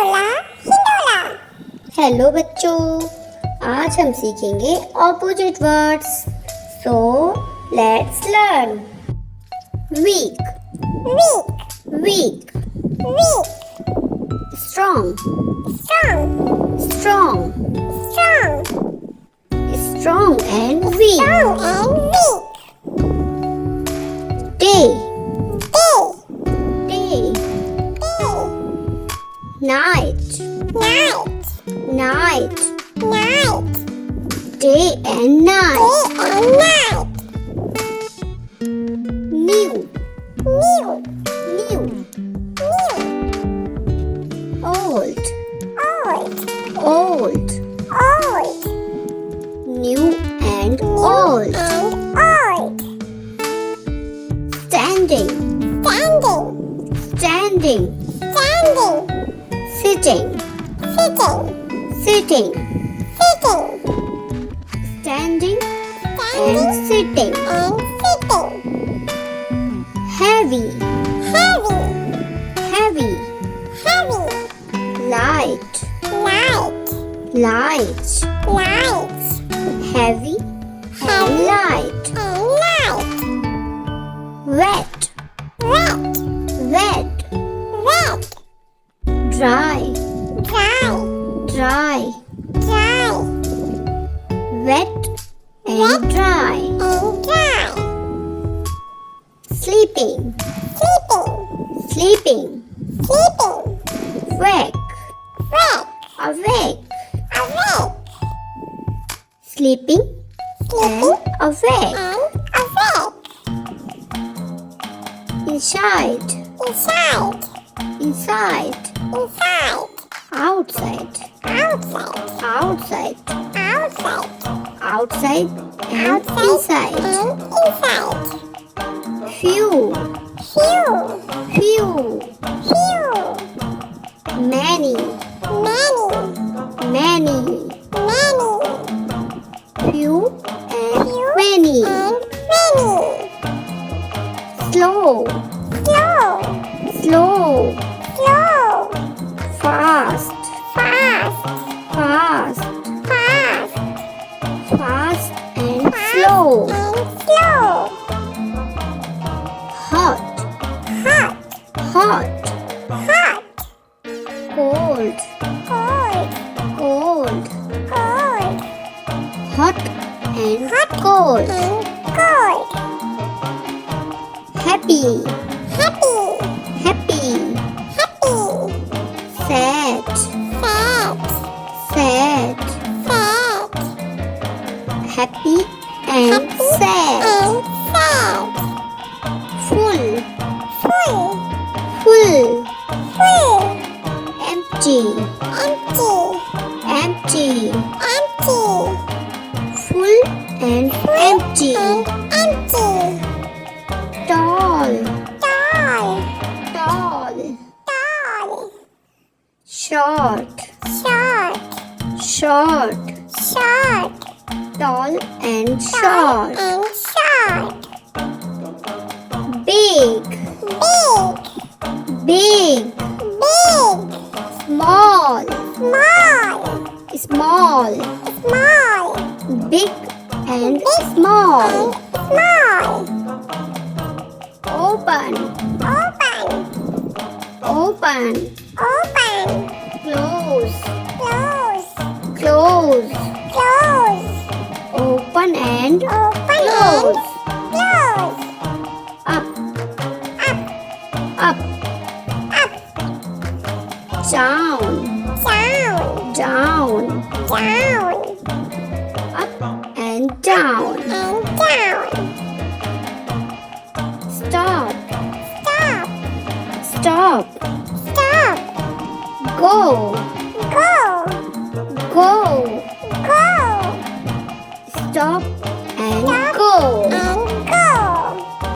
किडोला Hindola. Hello बच्चों, आज हम सीखेंगे opposite words. So let's learn. Weak, weak, weak, weak, strong, strong, strong, strong, strong and weak. Strong and weak. Day, day, day, day, night, night, night, night, day and night. Day and night. New, new, new, new, old, old, old, old, new and new old. And old. Standing, standing, standing, standing, sitting, sitting, sitting, sitting, standing and sitting. and sitting. Heavy, Heavy, heavy, heavy, light, light, light, light, heavy and light. and light. Wet, Wet, wet, wet, dry, dry, dry, dry, wet and dry. and dry. Sleeping, Sleeping, sleeping, sleeping, wake, wake, awake, awake, sleeping sleeping, and awake. and awake. Inside, Inside, inside, inside, outside, outside, outside, outside, outside and outside, inside. and inside. Few, Few, few, few, many, many, many, many, few and few, many. and many. Slow, Slow, slow, slow, fast, fast, fast, fast, fast and slow. and slow. Hot, Hot, hot, hot, cold, cold, cold, cold, hot and hot, cold. and cold. Happy, Happy, happy, happy, sad, sad, sad, sad, happy and sad. and sad. Full, Full, full, full, empty, empty, empty, empty, full and empty. and empty. Tall, Tall, tall, tall, short, short, short, short, tall and tall, short. and short. Big, Big, big, big, small, small, small, small, big and Big small. and small. Open, Open, open, open, close, close, close, close, open and open, close. and close. Up, Up, up, up, down, down, down, down, up and down. and down. Stop, Stop, stop, stop, go, go, go, go, stop and Stop go. and